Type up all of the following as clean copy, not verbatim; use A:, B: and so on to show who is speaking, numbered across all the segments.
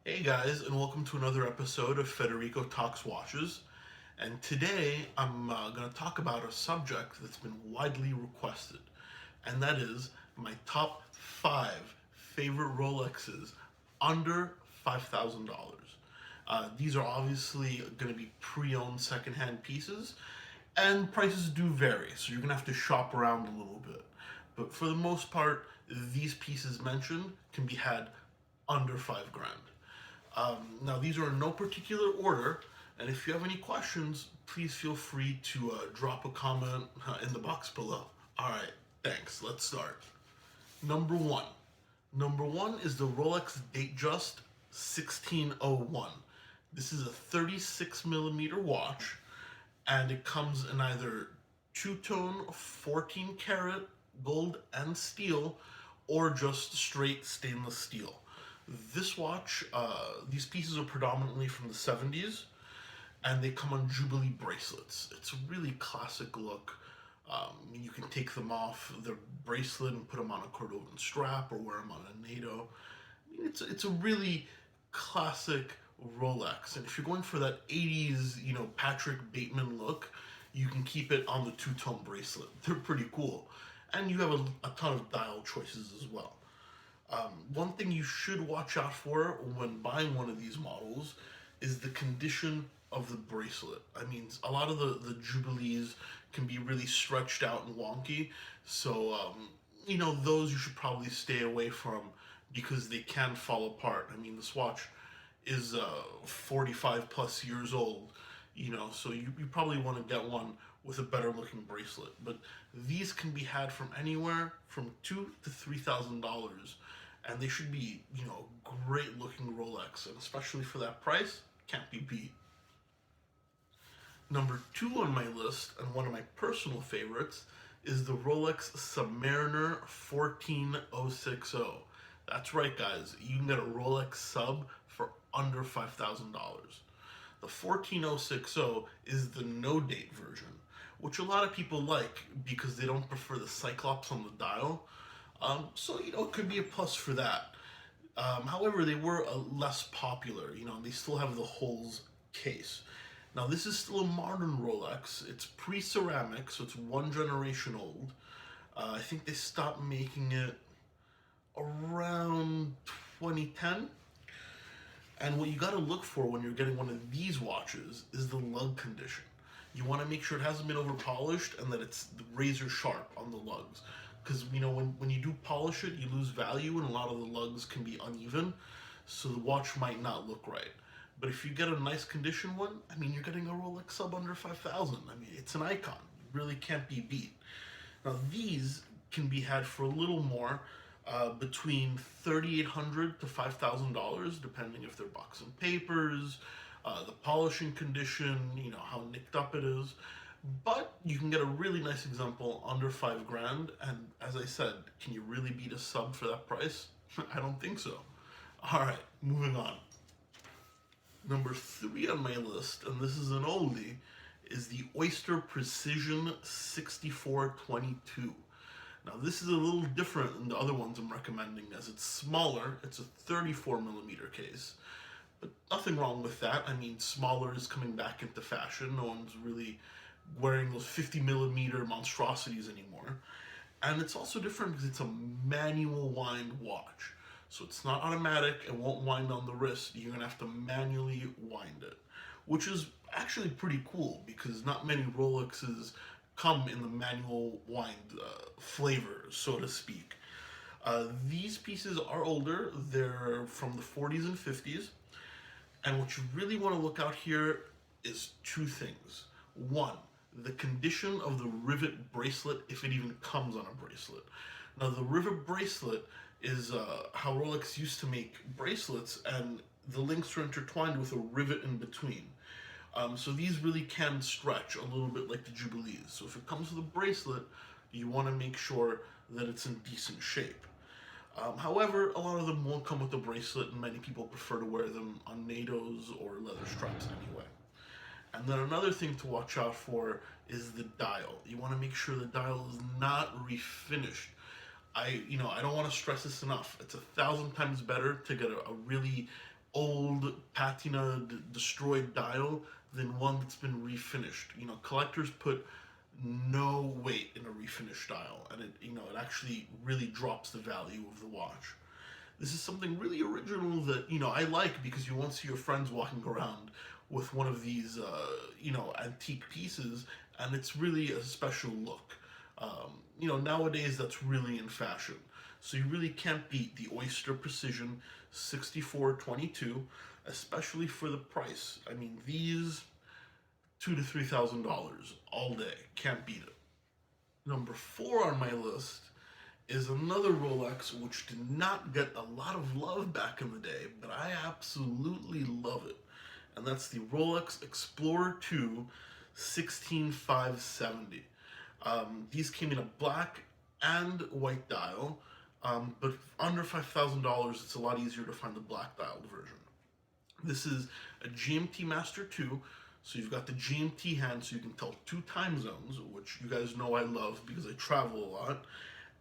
A: Hey guys, and welcome to another episode of Federico Talks Watches. And today I'm going to talk about a subject that's been widely requested, and that is my top five favorite Rolexes under $5,000. These are obviously going to be pre-owned secondhand pieces, and prices do vary, so you're going to have to shop around a little bit. But for the most part, these pieces mentioned can be had under 5 grand. Now, these are in no particular order, and if you have any questions, please feel free to drop a comment in the box below. All right, thanks. Let's start. Number one. Number one is the Rolex Datejust 1601. This is a 36 millimeter watch, and it comes in either two-tone 14 karat gold and steel, or just straight stainless steel. This watch, these pieces are predominantly from the 70s, and they come on Jubilee bracelets. It's a really classic look. You can take them off the bracelet and put them on a Cordovan strap or wear them on a NATO. It's a really classic Rolex, and if you're going for that 80s, Patrick Bateman look, you can keep it on the two-tone bracelet. They're pretty cool, and you have a ton of dial choices as well. One thing you should watch out for when buying one of these models is the condition of the bracelet. I mean, a lot of the Jubilees can be really stretched out and wonky, so those you should probably stay away from because they can fall apart. I mean, this watch is 45 plus years old, so you probably want to get one with a better looking bracelet. But these can be had from anywhere from $2,000 to $3,000, and they should be, great looking Rolex, and especially for that price, can't be beat. Number two on my list, and one of my personal favorites, is the Rolex Submariner 14060. That's right, guys, you can get a Rolex sub for under $5,000. The 14060 is the no date version, which a lot of people like because they don't prefer the Cyclops on the dial. So, it could be a plus for that. However, they were less popular. They still have the holes case. Now, this is still a modern Rolex. It's pre-ceramic, so it's one generation old. I think they stopped making it around 2010. And what you got to look for when you're getting one of these watches is the lug condition. You want to make sure it hasn't been over polished and that it's razor sharp on the lugs. Because when you do polish it, you lose value, and a lot of the lugs can be uneven, so the watch might not look right. But if you get a nice condition one, I mean, you're getting a Rolex sub under 5,000. I mean, it's an icon. It really can't be beat. Now, these can be had for a little more, between $3,800 to $5,000, depending if they're box and papers, the polishing condition, how nicked up it is. But you can get a really nice example under 5 grand, and as I said, can you really beat a sub for that price? I don't think so. All right, moving on. Number three on my list, and this is an oldie, is the Oyster Precision 6422. Now, this is a little different than the other ones I'm recommending, as it's smaller. It's a 34 millimeter case, but nothing wrong with that. I mean, smaller is coming back into fashion. No one's really wearing those 50 millimeter monstrosities anymore. And it's also different because it's a manual wind watch. So it's not automatic, it won't wind on the wrist. You're gonna have to manually wind it, which is actually pretty cool because not many Rolexes come in the manual wind flavor, so to speak. These pieces are older, they're from the 40s and 50s. And what you really want to look out here is two things. One, the condition of the rivet bracelet, if it even comes on a bracelet. Now, the rivet bracelet is how Rolex used to make bracelets, and the links are intertwined with a rivet in between. So these really can stretch a little bit like the Jubilees. So if it comes with a bracelet, you want to make sure that it's in decent shape. However, a lot of them won't come with a bracelet, and many people prefer to wear them on NATOs or leather straps anyway. And then another thing to watch out for is the dial. You want to make sure the dial is not refinished. I don't want to stress this enough. It's 1,000 times better to get a really old patina destroyed dial than one that's been refinished. You know, collectors put no weight in a refinished dial, and it actually really drops the value of the watch. This is something really original that I like, because you won't see your friends walking around with one of these antique pieces, and it's really a special look. Nowadays that's really in fashion. So you really can't beat the Oyster Precision 6422, especially for the price. I mean, these $2,000 to $3,000 all day. Can't beat it. Number 4 on my list is another Rolex which did not get a lot of love back in the day, but I absolutely love it. And that's the Rolex Explorer 2 16570. These came in a black and white dial, but under $5,000 it's a lot easier to find the black dialed version. This is a GMT Master 2, so you've got the GMT hand, so you can tell 2 time zones, which you guys know I love because I travel a lot.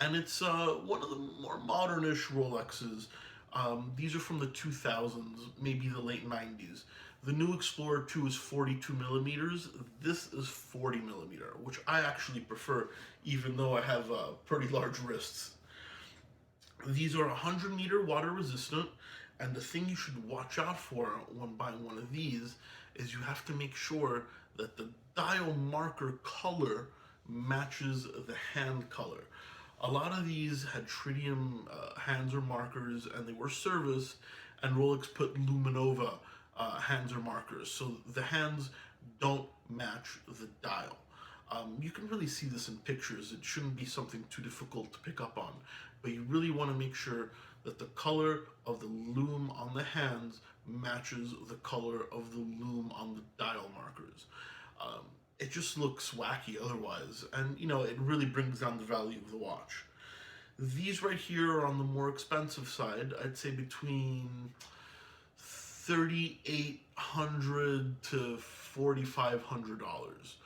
A: And it's one of the more modernish Rolexes. These are from the 2000s, maybe the late 90s. The new Explorer 2 is 42 millimeters. This is 40 millimeter, which I actually prefer, even though I have pretty large wrists. These are 100-meter water resistant, and the thing you should watch out for when buying one of these is you have to make sure that the dial marker color matches the hand color. A lot of these had tritium hands or markers, and they were serviced, and Rolex put Luminova hands or markers, so the hands don't match the dial. You can really see this in pictures. It shouldn't be something too difficult to pick up on, but you really want to make sure that the color of the lume on the hands matches the color of the lume on the dial markers. It just looks wacky otherwise, and it really brings down the value of the watch. These right here are on the more expensive side. I'd say between $3,800 to $4,500.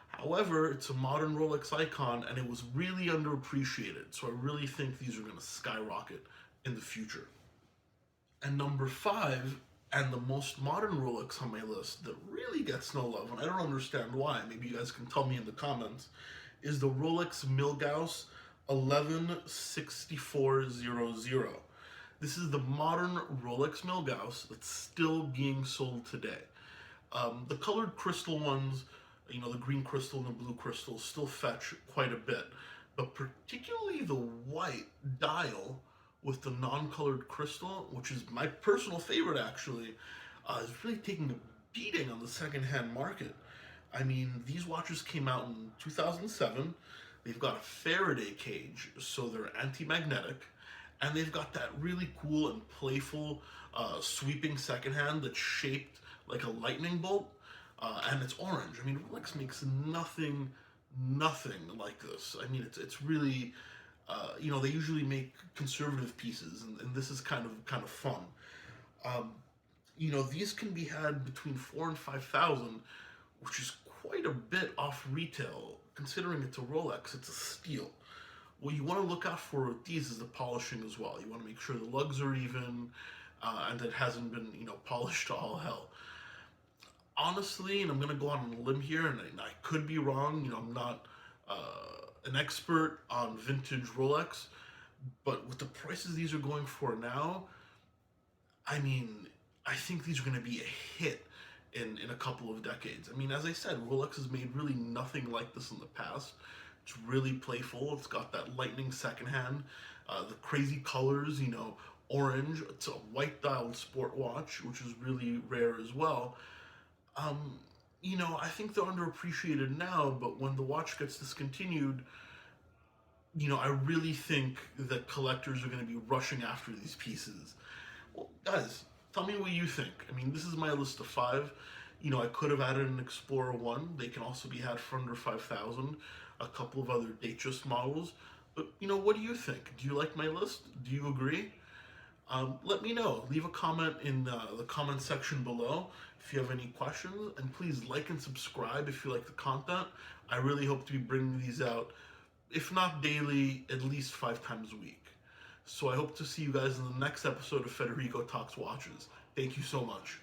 A: However, it's a modern Rolex icon, and it was really underappreciated, so I really think these are going to skyrocket in the future. And number 5, and the most modern Rolex on my list that really gets no love, and I don't understand why, maybe you guys can tell me in the comments, is the Rolex Milgauss 116400. This is the modern Rolex Milgauss that's still being sold today. The colored crystal ones, the green crystal and the blue crystal, still fetch quite a bit, but particularly the white dial with the non-colored crystal, which is my personal favorite actually, is really taking a beating on the second-hand market. I mean, these watches came out in 2007. They've got a Faraday cage, so they're anti-magnetic, and they've got that really cool and playful sweeping second hand that's shaped like a lightning bolt, and it's orange. I mean, Rolex makes nothing like this. I mean, it's really, they usually make conservative pieces, and this is kind of fun. These can be had between 4,000 and 5,000, which is quite a bit off retail. Considering it's a Rolex, it's a steal. What you want to look out for with these is the polishing as well. You want to make sure the lugs are even, and that it hasn't been, polished to all hell. Honestly, and I'm going to go on a limb here, and I could be wrong, I'm not an expert on vintage Rolex, but with the prices these are going for now, I mean, I think these are going to be a hit in a couple of decades. I mean, as I said, Rolex has made really nothing like this in the past. It's really playful. It's got that lightning second hand, the crazy colors, orange. It's a white dialed sport watch, which is really rare as well. I think they're underappreciated now, but when the watch gets discontinued, I really think that collectors are going to be rushing after these pieces. Well, guys, tell me what you think. I mean, this is my list of 5. I could have added an Explorer 1. They can also be had for under 5,000. A couple of other Datejust models. But, what do you think? Do you like my list? Do you agree? Let me know. Leave a comment in the comment section below if you have any questions. And please like and subscribe if you like the content. I really hope to be bringing these out, if not daily, at least 5 times a week. So I hope to see you guys in the next episode of Federico Talks Watches. Thank you so much.